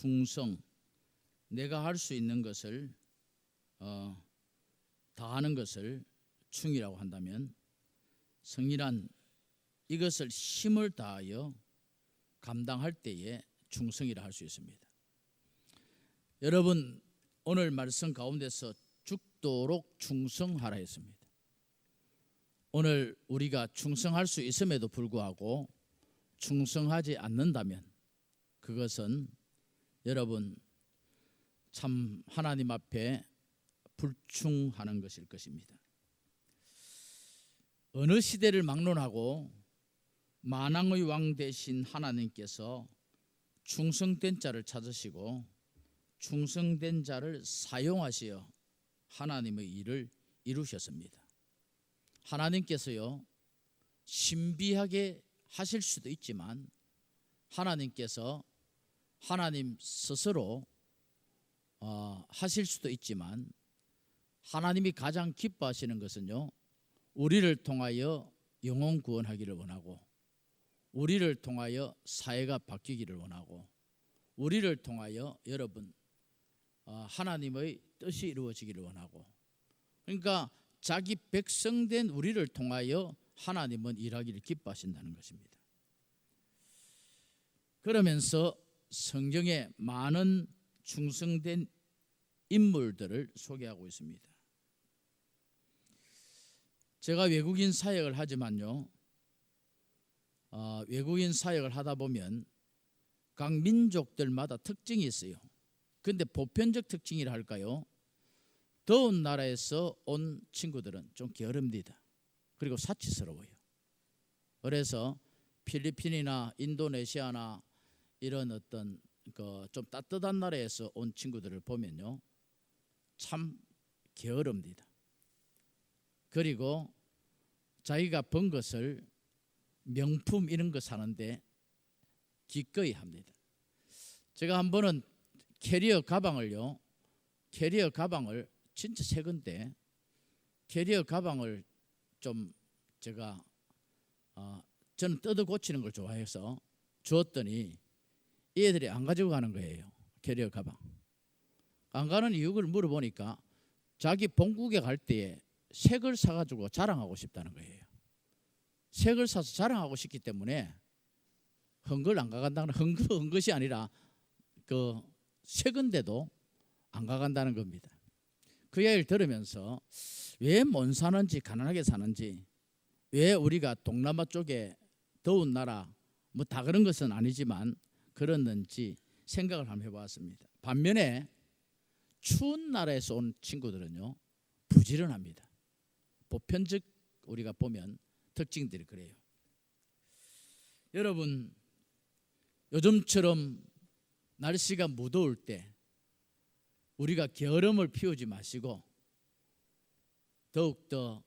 충성, 내가 할 수 있는 것을 다하는 것을 충이라고 한다면, 성이란 이것을 힘을 다하여 감당할 때에 충성이라 할 수 있습니다. 여러분, 오늘 말씀 가운데서 죽도록 충성하라 했습니다. 오늘 우리가 충성할 수 있음에도 불구하고 충성하지 않는다면 그것은 여러분 참 하나님 앞에 불충하는 것일 것입니다. 어느 시대를 막론하고 만왕의 왕 되신 하나님께서 충성된 자를 찾으시고 충성된 자를 사용하시어 하나님의 일을 이루셨습니다. 하나님께서요, 신비하게 하실 수도 있지만 하나님께서 하나님 스스로 하실 수도 있지만, 하나님이 가장 기뻐하시는 것은요, 우리를 통하여 영혼 구원하기를 원하고, 우리를 통하여 사회가 바뀌기를 원하고, 우리를 통하여 여러분 하나님의 뜻이 이루어지기를 원하고, 그러니까 자기 백성된 우리를 통하여 하나님은 일하기를 기뻐하신다는 것입니다. 그러면서 성경에 많은 충성된 인물들을 소개하고 있습니다. 제가 외국인 사역을 하지만요, 외국인 사역을 하다 보면 각 민족들마다 특징이 있어요. 그런데 보편적 특징이라 할까요? 더운 나라에서 온 친구들은 좀 게으릅니다. 그리고 사치스러워요. 그래서 필리핀이나 인도네시아나 이런 어떤 좀 따뜻한 나라에서 온 친구들을 보면요, 참 게으릅니다. 그리고 자기가 번 것을 명품 이런 거 사는데 기꺼이 합니다. 제가 한 번은 캐리어 가방을 진짜 새 건데 캐리어 가방을 좀 제가 저는 뜯어 고치는 걸 좋아해서 주었더니 이 애들이 안 가지고 가는 거예요. 캐리어 가방 안 가는 이유를 물어보니까 자기 본국에 갈 때에 새 걸 사가지고 자랑하고 싶다는 거예요. 새 걸 사서 자랑하고 싶기 때문에 헝걸 안 가간다는, 헝 것이 아니라 새 건데도 안 가간다는 겁니다. 그 이야기를 들으면서 왜 못 사는지, 가난하게 사는지, 왜 우리가 동남아 쪽에 더운 나라 뭐 다 그런 것은 아니지만 그랬는지 생각을 한번 해보았습니다. 반면에 추운 나라에서 온 친구들은요, 부지런합니다. 보편적 우리가 보면 특징들이 그래요. 여러분, 요즘처럼 날씨가 무더울 때 우리가 게으름을 피우지 마시고 더욱더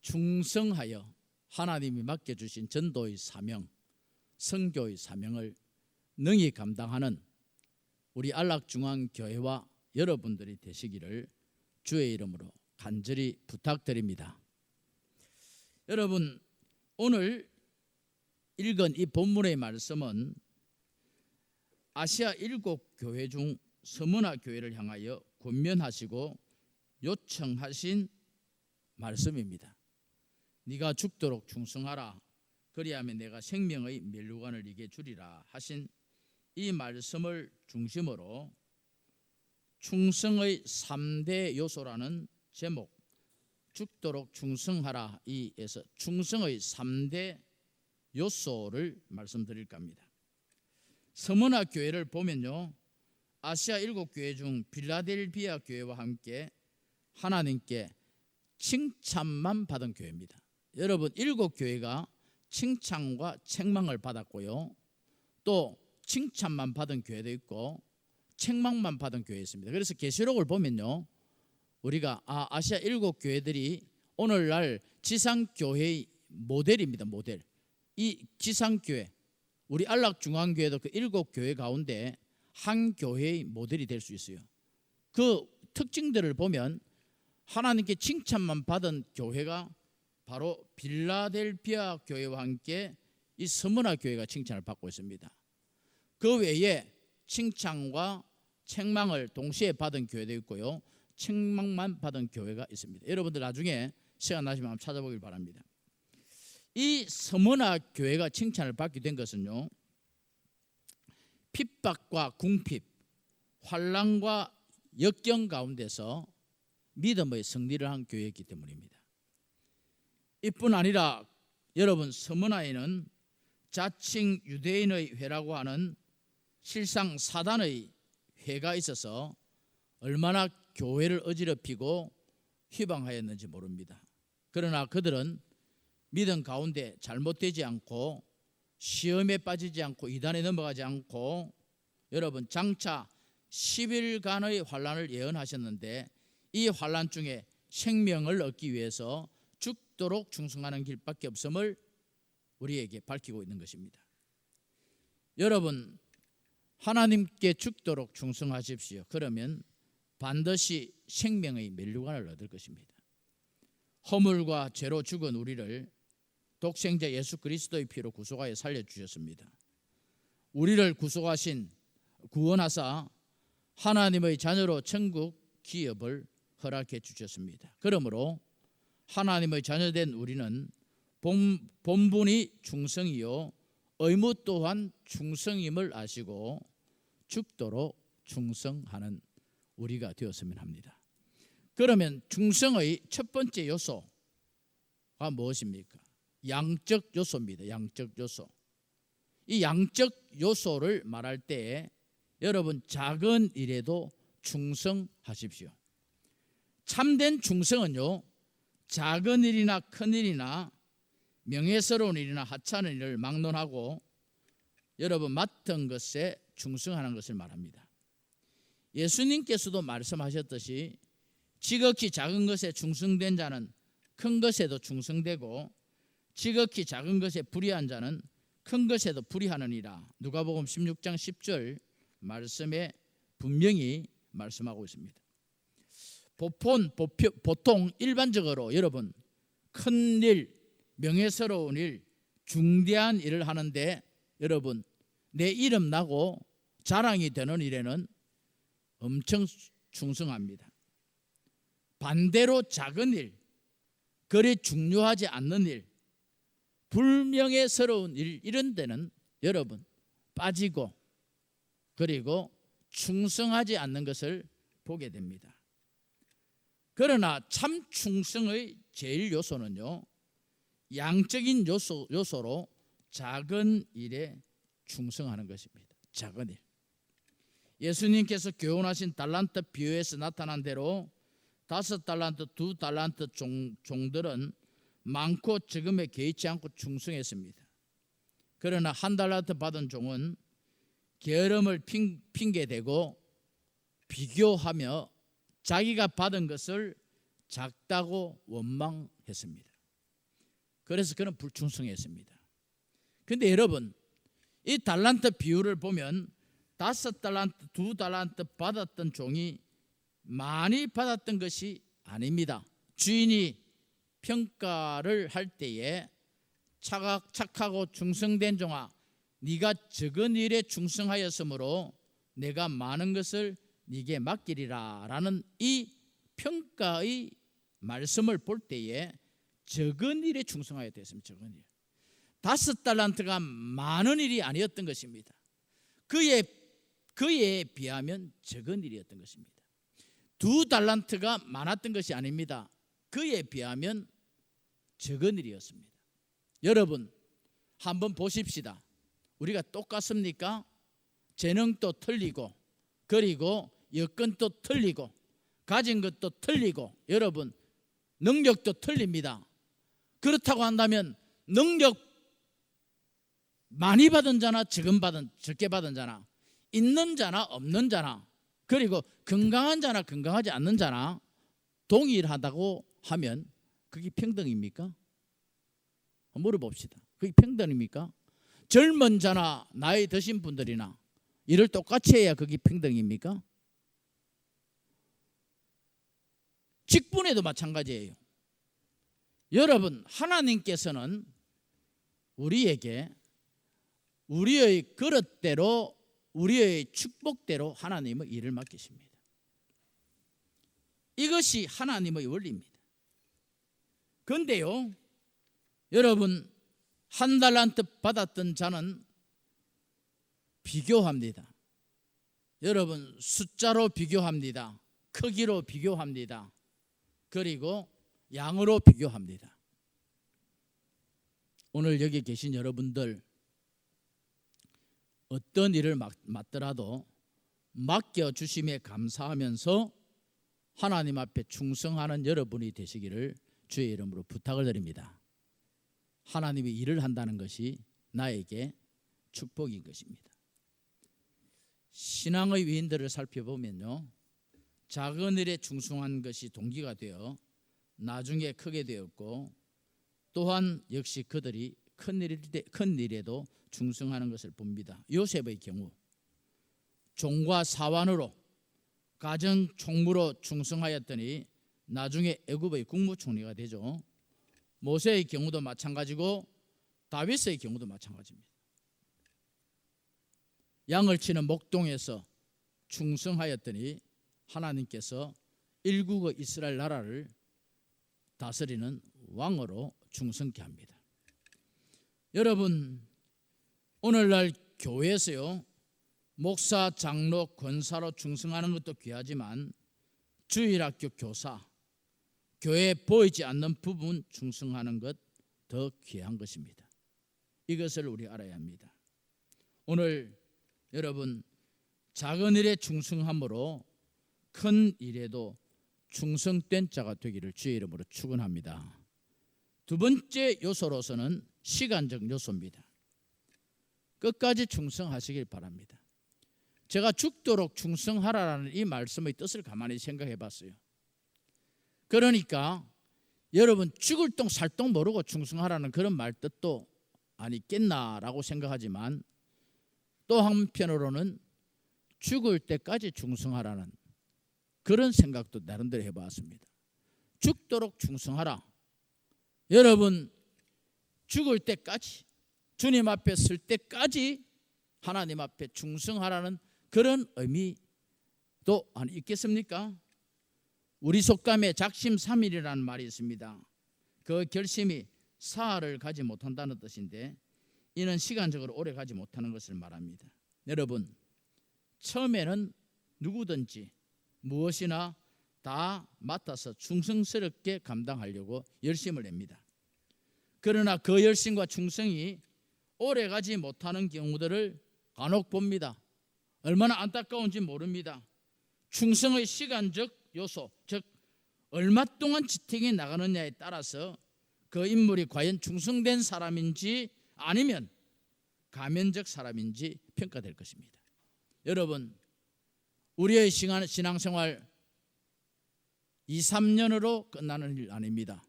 충성하여 하나님이 맡겨주신 전도의 사명, 선교의 사명을 능히 감당하는 우리 안락중앙교회와 여러분들이 되시기를 주의 이름으로 간절히 부탁드립니다. 여러분, 오늘 읽은 이 본문의 말씀은 아시아 7교회 중 서문화 교회를 향하여 권면하시고 요청하신 말씀입니다. 네가 죽도록 충성하라, 그리하면 내가 생명의 멸류관을 네게 주리라 하신 이 말씀을 중심으로 충성의 3대 요소라는 제목, 죽도록 충성하라 이에서 충성의 3대 요소를 말씀드릴까 합니다. 서문화 교회를 보면요, 아시아 7교회 중 필라델비아 교회와 함께 하나님께 칭찬만 받은 교회입니다. 여러분, 7교회가 칭찬과 책망을 받았고요, 또 칭찬만 받은 교회도 있고 책망만 받은 교회 있습니다. 그래서 계시록을 보면요, 우리가 아시아 7교회들이 오늘날 지상교회의 모델입니다. 모델. 이 지상교회, 우리 안락중앙교회도 그 7교회 가운데 한 교회의 모델이 될 수 있어요. 그 특징들을 보면 하나님께 칭찬만 받은 교회가 바로 필라델비아 교회와 함께 이 서문화 교회가 칭찬을 받고 있습니다. 그 외에 칭찬과 책망을 동시에 받은 교회도 있고요, 책망만 받은 교회가 있습니다. 여러분들 나중에 시간 나시면 한번 찾아보길 바랍니다. 이 서머나 교회가 칭찬을 받게 된 것은요, 핍박과 궁핍, 환난과 역경 가운데서 믿음의 승리를 한 교회이기 때문입니다. 이뿐 아니라 여러분, 서머나에는 자칭 유대인의 회라고 하는 실상 사단의 회가 있어서 얼마나 교회를 어지럽히고 휘방하였는지 모릅니다. 그러나 그들은 믿음 가운데 잘못되지 않고 시험에 빠지지 않고 이단에 넘어가지 않고 여러분 장차 10일간의 환난을 예언하셨는데 이 환난 중에 생명을 얻기 위해서 죽도록 충성하는 길밖에 없음을 우리에게 밝히고 있는 것입니다. 여러분, 하나님께 죽도록 충성하십시오. 그러면 반드시 생명의 면류관을 얻을 것입니다. 허물과 죄로 죽은 우리를 독생자 예수 그리스도의 피로 구속하여 살려주셨습니다. 우리를 구원하사 하나님의 자녀로 천국 기업을 허락해 주셨습니다. 그러므로 하나님의 자녀된 우리는 본분이 충성이요 의무 또한 충성임을 아시고 죽도록 충성하는 우리가 되었으면 합니다. 그러면 충성의 첫 번째 요소가 무엇입니까? 양적 요소입니다. 양적 요소. 이 양적 요소를 말할 때 여러분, 작은 일에도 충성하십시오. 참된 충성은요, 작은 일이나 큰 일이나 명예스러운 일이나 하찮은 일을 막론하고 여러분 맡은 것에 충성하는 것을 말합니다. 예수님께서도 말씀하셨듯이 지극히 작은 것에 충성된 자는 큰 것에도 충성되고 지극히 작은 것에 불의한 자는 큰 것에도 불의하느니라. 누가복음 16장 10절 말씀에 분명히 말씀하고 있습니다. 보통 일반적으로 여러분 큰 일, 명예스러운 일, 중대한 일을 하는데 여러분 내 이름 나고 자랑이 되는 일에는 엄청 충성합니다. 반대로 작은 일, 그리 중요하지 않는 일, 불명예스러운 일, 이런 데는 여러분 빠지고 그리고 충성하지 않는 것을 보게 됩니다. 그러나 참 충성의 제일 요소는요, 양적인 요소로 작은 일에 충성하는 것입니다. 작은 일. 예수님께서 교훈하신 달란트 비유에서 나타난 대로 5달란트, 2달란트 종들은 많고 적음에 개의치 않고 충성했습니다. 그러나 1달란트 받은 종은 게으름을 핑계대고 비교하며 자기가 받은 것을 작다고 원망했습니다. 그래서 그는 불충성했습니다. 그런데 여러분, 이 달란트 비유를 보면 5달란트, 2달란트 받았던 종이 많이 받았던 것이 아닙니다. 주인이 평가를 할 때에 착하고 충성된 종아, 네가 적은 일에 충성하였으므로 내가 많은 것을 네게 맡기리라 라는 이 평가의 말씀을 볼 때에 적은 일에 충성하여야 됐습니다. 적은 일. 5달란트가 많은 일이 아니었던 것입니다. 그에 비하면 적은 일이었던 것입니다. 2달란트가 많았던 것이 아닙니다. 그에 비하면 적은 일이었습니다. 여러분, 한번 보십시다. 우리가 똑같습니까? 재능도 틀리고 그리고 여건도 틀리고 가진 것도 틀리고 여러분 능력도 틀립니다. 그렇다고 한다면 능력 많이 받은 자나 적게 받은 자나 있는 자나 없는 자나 그리고 건강한 자나 건강하지 않는 자나 동일하다고 하면 그게 평등입니까? 물어봅시다. 그게 평등입니까? 젊은 자나 나이 드신 분들이나 일을 똑같이 해야 그게 평등입니까? 직분에도 마찬가지예요. 여러분, 하나님께서는 우리에게 우리의 그릇대로 우리의 축복대로 하나님의 일을 맡기십니다. 이것이 하나님의 원리입니다. 그런데요, 여러분, 한 달란트 받았던 자는 비교합니다. 여러분, 숫자로 비교합니다. 크기로 비교합니다. 그리고 양으로 비교합니다. 오늘 여기 계신 여러분들, 어떤 일을 맡더라도 맡겨주심에 감사하면서 하나님 앞에 충성하는 여러분이 되시기를 주의 이름으로 부탁을 드립니다. 하나님이 일을 한다는 것이 나에게 축복인 것입니다. 신앙의 위인들을 살펴보면요, 작은 일에 충성한 것이 동기가 되어 나중에 크게 되었고, 또한 역시 그들이 큰 일에도 충성하는 것을 봅니다. 요셉의 경우 종과 사환으로 가정 총무로 충성하였더니 나중에 애굽의 국무총리가 되죠. 모세의 경우도 마찬가지고 다윗의 경우도 마찬가지입니다. 양을 치는 목동에서 충성하였더니 하나님께서 일국의 이스라엘 나라를 다스리는 왕으로 충성케 합니다. 여러분, 오늘날 교회에서요, 목사, 장로, 권사로 충성하는 것도 귀하지만 주일학교 교사, 교회에 보이지 않는 부분 충성하는 것 더 귀한 것입니다. 이것을 우리 알아야 합니다. 오늘 여러분, 작은 일에 충성함으로 큰 일에도 충성된 자가 되기를 주의 이름으로 축원합니다. 두 번째 요소로서는 시간적 요소입니다. 끝까지 충성하시길 바랍니다. 제가 죽도록 충성하라는 이 말씀의 뜻을 가만히 생각해 봤어요. 그러니까 여러분, 죽을 똥 살 똥 모르고 충성하라는 그런 말 뜻도 아니겠나라고 생각하지만, 또 한편으로는 죽을 때까지 충성하라는 그런 생각도 나름대로 해봤습니다. 죽도록 충성하라. 여러분, 죽을 때까지, 주님 앞에 설 때까지 하나님 앞에 충성하라는 그런 의미도 안 있겠습니까? 우리 속담에 작심삼일이라는 말이 있습니다. 그 결심이 사흘을 가지 못한다는 뜻인데, 이는 시간적으로 오래 가지 못하는 것을 말합니다. 여러분, 처음에는 누구든지 무엇이나 다 맡아서 충성스럽게 감당하려고 열심을 냅니다. 그러나 그 열심과 충성이 오래 가지 못하는 경우들을 간혹 봅니다. 얼마나 안타까운지 모릅니다. 충성의 시간적 요소, 즉 얼마 동안 지탱해 나가느냐에 따라서 그 인물이 과연 충성된 사람인지 아니면 가면적 사람인지 평가될 것입니다. 여러분, 우리의 신앙생활 2, 3년으로 끝나는 일 아닙니다.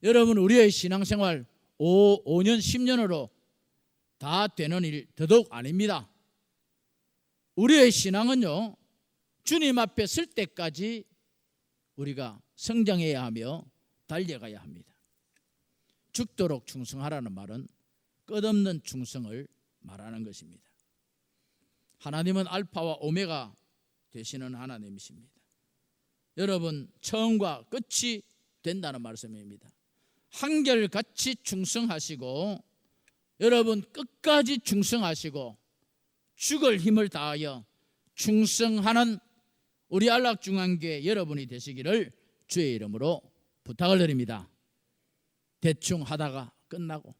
여러분, 우리의 신앙생활 5년, 10년으로 다 되는 일 더더욱 아닙니다. 우리의 신앙은요, 주님 앞에 설 때까지 우리가 성장해야 하며 달려가야 합니다. 죽도록 충성하라는 말은 끝없는 충성을 말하는 것입니다. 하나님은 알파와 오메가 되시는 하나님이십니다. 여러분, 처음과 끝이 된다는 말씀입니다. 한결같이 충성하시고, 여러분 끝까지 충성하시고 죽을 힘을 다하여 충성하는 우리 안락중앙교회 여러분이 되시기를 주의 이름으로 부탁을 드립니다. 대충 하다가 끝나고,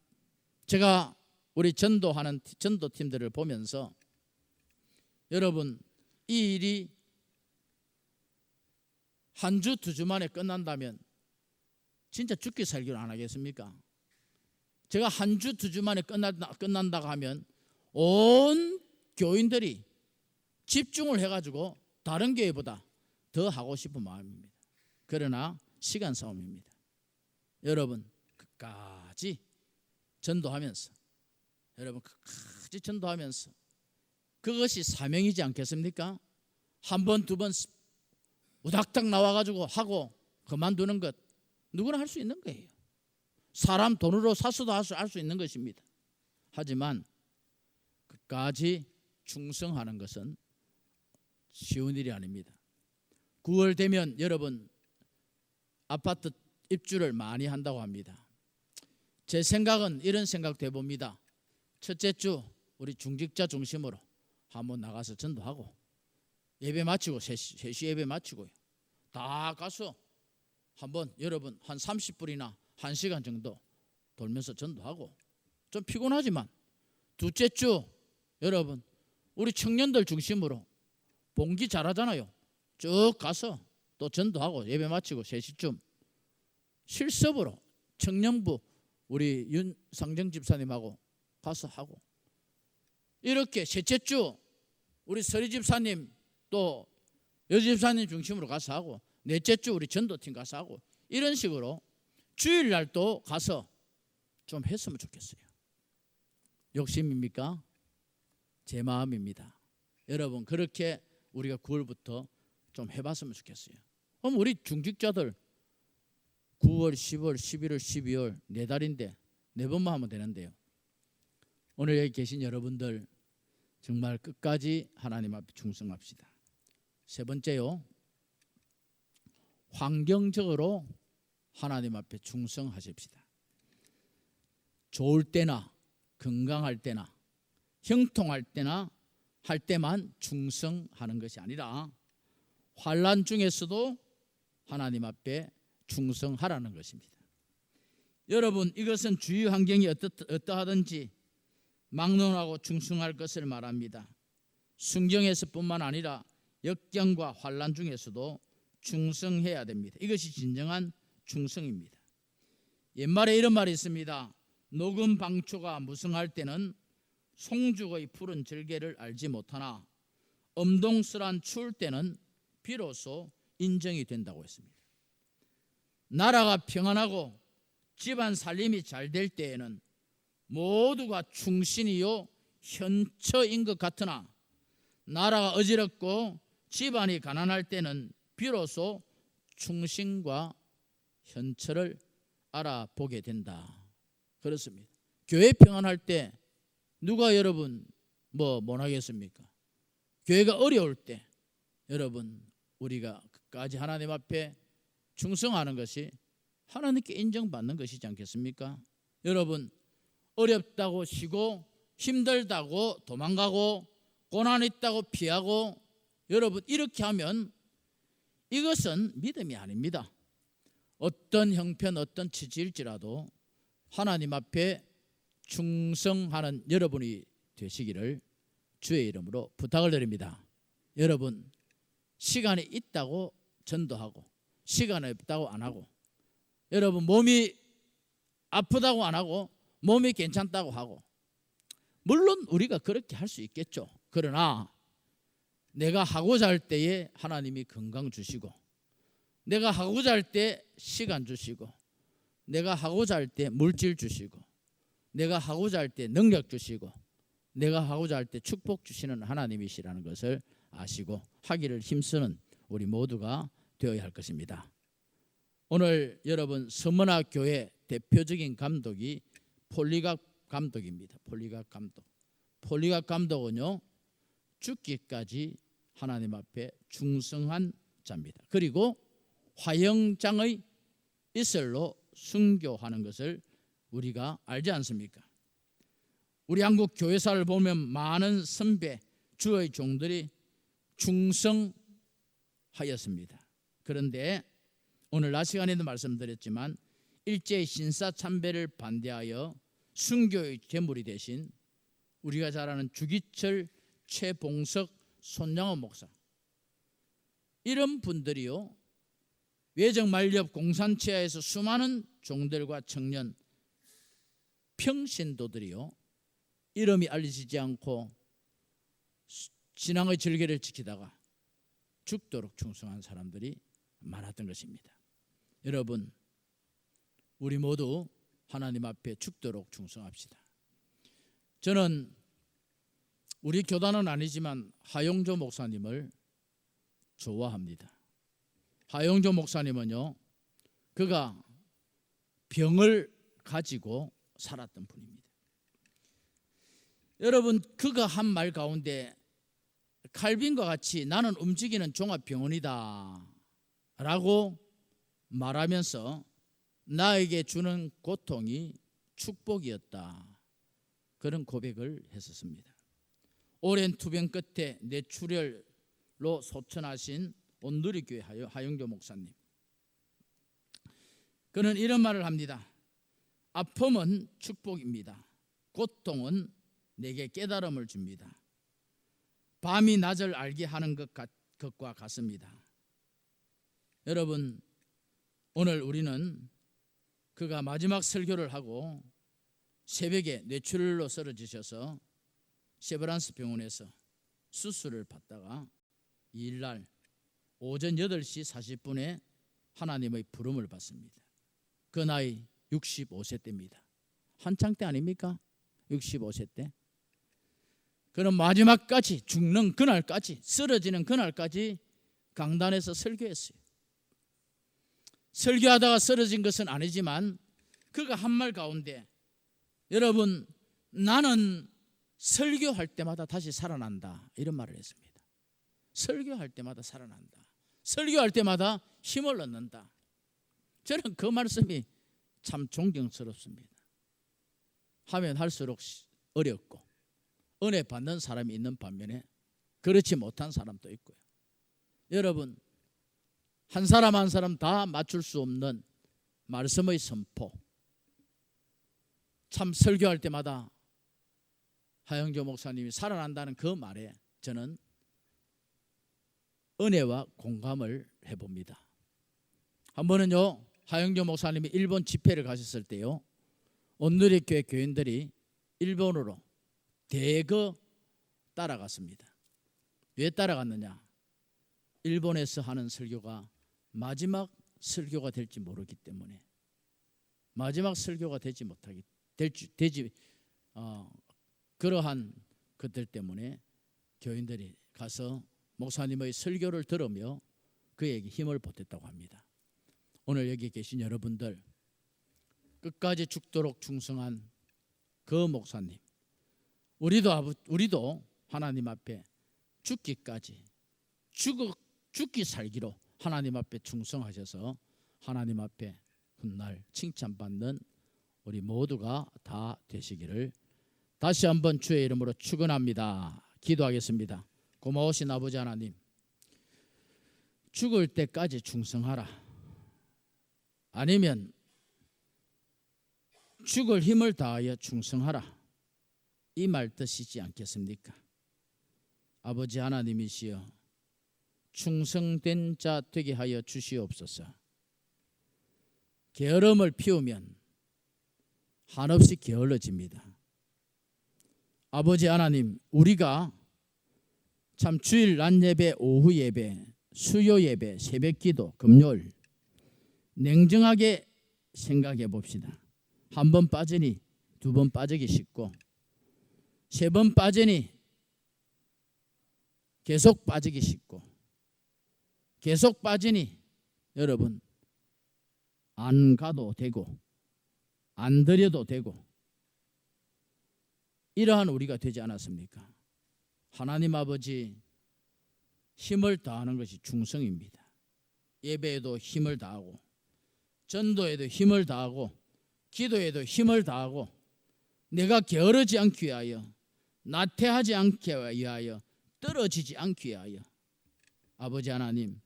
제가 우리 전도하는 전도팀들을 보면서 여러분, 이 일이 한 주, 두 주 만에 끝난다면 진짜 죽기 살기로 안 하겠습니까? 제가 한 주, 두 주 만에 끝난다고 하면 온 교인들이 집중을 해가지고 다른 교회보다 더 하고 싶은 마음입니다. 그러나 시간 싸움입니다. 여러분, 끝까지 전도하면서, 여러분 끝까지 전도하면서, 그것이 사명이지 않겠습니까? 한 번, 두 번 우닥닥 나와가지고 하고 그만두는 것 누구나 할 수 있는 거예요. 사람 돈으로 사수도 할 수 있는 것입니다. 하지만 끝까지 충성하는 것은 쉬운 일이 아닙니다. 9월 되면 여러분 아파트 입주를 많이 한다고 합니다. 제 생각은 이런 생각도 해봅니다. 첫째 주 우리 중직자 중심으로 한번 나가서 전도하고 예배 마치고 3시 예배 마치고요. 다 가서 한번 여러분 한 30분이나 1시간 정도 돌면서 전도하고 좀 피곤하지만 둘째 주 여러분 우리 청년들 중심으로 봉기 잘하잖아요. 쭉 가서 또 전도하고 예배 마치고 3시쯤 실습으로 청년부 우리 윤상정 집사님하고 가서 하고 이렇게 셋째 주 우리 서리 집사님 또 여주 집사님 중심으로 가서 하고 넷째 주 우리 전도팀 가서 하고 이런 식으로 주일날도 가서 좀 했으면 좋겠어요. 욕심입니까? 제 마음입니다. 여러분 그렇게 우리가 9월부터 좀 해봤으면 좋겠어요. 그럼 우리 중직자들 9월, 10월, 11월, 12월 4달인데 4번만 하면 되는데요. 오늘 여기 계신 여러분들 정말 끝까지 하나님 앞에 충성합시다. 세 번째요. 환경적으로 하나님 앞에 충성하십시다. 좋을 때나 건강할 때나 형통할 때나 할 때만 충성하는 것이 아니라 환난 중에서도 하나님 앞에 충성하라는 것입니다. 여러분 이것은 주위 환경이 어떠하든지 막론하고 충성할 것을 말합니다. 순경에서뿐만 아니라 역경과 환난 중에서도 충성해야 됩니다. 이것이 진정한 충성입니다. 옛말에 이런 말이 있습니다. 녹음 방초가 무성할 때는 송죽의 푸른 절개를 알지 못하나 엄동설한 추울 때는 비로소 인정이 된다고 했습니다. 나라가 평안하고 집안 살림이 잘 될 때에는 모두가 충신이요 현처인 것 같으나 나라가 어지럽고 집안이 가난할 때는 비로소 충신과 현처를 알아보게 된다. 그렇습니다. 교회 평안할 때 누가 여러분 못하겠습니까? 교회가 어려울 때 여러분 우리가 끝까지 하나님 앞에 충성하는 것이 하나님께 인정받는 것이지 않겠습니까? 여러분 어렵다고 쉬고 힘들다고 도망가고 고난 있다고 피하고 여러분 이렇게 하면 이것은 믿음이 아닙니다. 어떤 형편 어떤 처지일지라도 하나님 앞에 충성하는 여러분이 되시기를 주의 이름으로 부탁을 드립니다. 여러분 시간이 있다고 전도하고 시간이 없다고 안 하고 여러분 몸이 아프다고 안 하고 몸이 괜찮다고 하고 물론 우리가 그렇게 할 수 있겠죠. 그러나 내가 하고자 할 때에 하나님이 건강 주시고 내가 하고자 할 때 시간 주시고 내가 하고자 할 때 물질 주시고 내가 하고자 할 때 능력 주시고 내가 하고자 할 때 축복 주시는 하나님이시라는 것을 아시고 하기를 힘쓰는 우리 모두가 되어야 할 것입니다. 오늘 여러분 서문화 교회 대표적인 감독이 폴리갑 감독입니다. 폴리갑 감독은요 죽기까지 하나님 앞에 충성한 자입니다. 그리고 화영장의 이슬로 순교하는 것을 우리가 알지 않습니까? 우리 한국 교회사를 보면 많은 선배 주의 종들이 충성하였습니다. 그런데 오늘 낮 시간에도 말씀드렸지만 일제의 신사참배를 반대하여 순교의 제물이 되신 우리가 잘 아는 주기철, 최봉석, 손양호 목사 이런 분들이요 외정만렵 공산치하에서 수많은 종들과 청년 평신도들이요 이름이 알려지지 않고 신앙의 절개를 지키다가 죽도록 충성한 사람들이 많았던 것입니다. 여러분 우리 모두 하나님 앞에 죽도록 충성합시다. 저는 우리 교단은 아니지만 하용조 목사님을 좋아합니다. 하용조 목사님은요 그가 병을 가지고 살았던 분입니다. 여러분 그가 한 말 가운데 칼빈과 같이 나는 움직이는 종합병원이다 라고 말하면서 나에게 주는 고통이 축복이었다, 그런 고백을 했었습니다. 오랜 투병 끝에 뇌출혈로 소천하신 온누리교회 하영조 목사님, 그는 이런 말을 합니다. 아픔은 축복입니다. 고통은 내게 깨달음을 줍니다. 밤이 낮을 알게 하는 것과 같습니다. 여러분, 오늘 우리는 그가 마지막 설교를 하고 새벽에 뇌출혈로 쓰러지셔서 세브란스 병원에서 수술을 받다가 이일날 오전 8시 40분에 하나님의 부름을 받습니다. 그 나이 65세 때입니다. 한창 때 아닙니까? 65세 때. 그는 마지막까지, 죽는 그날까지, 쓰러지는 그날까지 강단에서 설교했어요. 설교하다가 쓰러진 것은 아니지만 그가 한 말 가운데, 여러분, 나는 설교할 때마다 다시 살아난다, 이런 말을 했습니다. 설교할 때마다 살아난다, 설교할 때마다 힘을 얻는다. 저는 그 말씀이 참 존경스럽습니다. 하면 할수록 어렵고 은혜 받는 사람이 있는 반면에 그렇지 못한 사람도 있고요. 여러분, 한 사람 한 사람 다 맞출 수 없는 말씀의 선포, 참 설교할 때마다 하영조 목사님이 살아난다는 그 말에 저는 은혜와 공감을 해봅니다. 한 번은요, 하영조 목사님이 일본 집회를 가셨을 때요, 온누리교회 교인들이 일본으로 대거 따라갔습니다. 왜 따라갔느냐? 일본에서 하는 설교가 마지막 설교가 될지 모르기 때문에, 마지막 설교가 되지 못하기 그러한 것들 때문에 교인들이 가서 목사님의 설교를 들으며 그에게 힘을 보탰다고 합니다. 오늘 여기 계신 여러분들, 끝까지 죽도록 충성한 그 목사님, 우리도 하나님 앞에 죽기까지, 죽기 살기로 하나님 앞에 충성하셔서 하나님 앞에 훗날 칭찬받는 우리 모두가 다 되시기를 다시 한번 주의 이름으로 축원합니다. 기도하겠습니다. 고마우신 아버지 하나님, 죽을 때까지 충성하라, 아니면 죽을 힘을 다하여 충성하라, 이 말 뜻이지 않겠습니까? 아버지 하나님이시여, 충성된 자 되게 하여 주시옵소서. 게으름을 피우면 한없이 게을러집니다. 아버지 하나님, 우리가 참 주일 낮 예배, 오후 예배, 수요 예배, 새벽 기도, 금요일 냉정하게 생각해 봅시다. 한 번 빠지니 두 번 빠지기 쉽고, 세 번 빠지니 계속 빠지기 쉽고, 계속 빠지니 여러분 안 가도 되고 안 드려도 되고, 이러한 우리가 되지 않았습니까? 하나님 아버지, 힘을 다하는 것이 충성입니다. 예배에도 힘을 다하고, 전도에도 힘을 다하고, 기도에도 힘을 다하고, 내가 게으르지 않기 위하여, 나태하지 않기 위하여, 떨어지지 않기 위하여 아버지 하나님,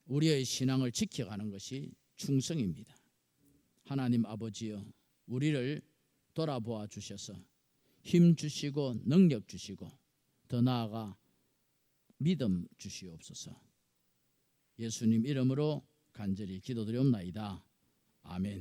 우리의 신앙을 지켜가는 것이 충성입니다. 하나님 아버지여, 우리를 돌아보아 주셔서 힘 주시고 능력 주시고 더 나아가 믿음 주시옵소서. 예수님 이름으로 간절히 기도드리옵나이다. 아멘.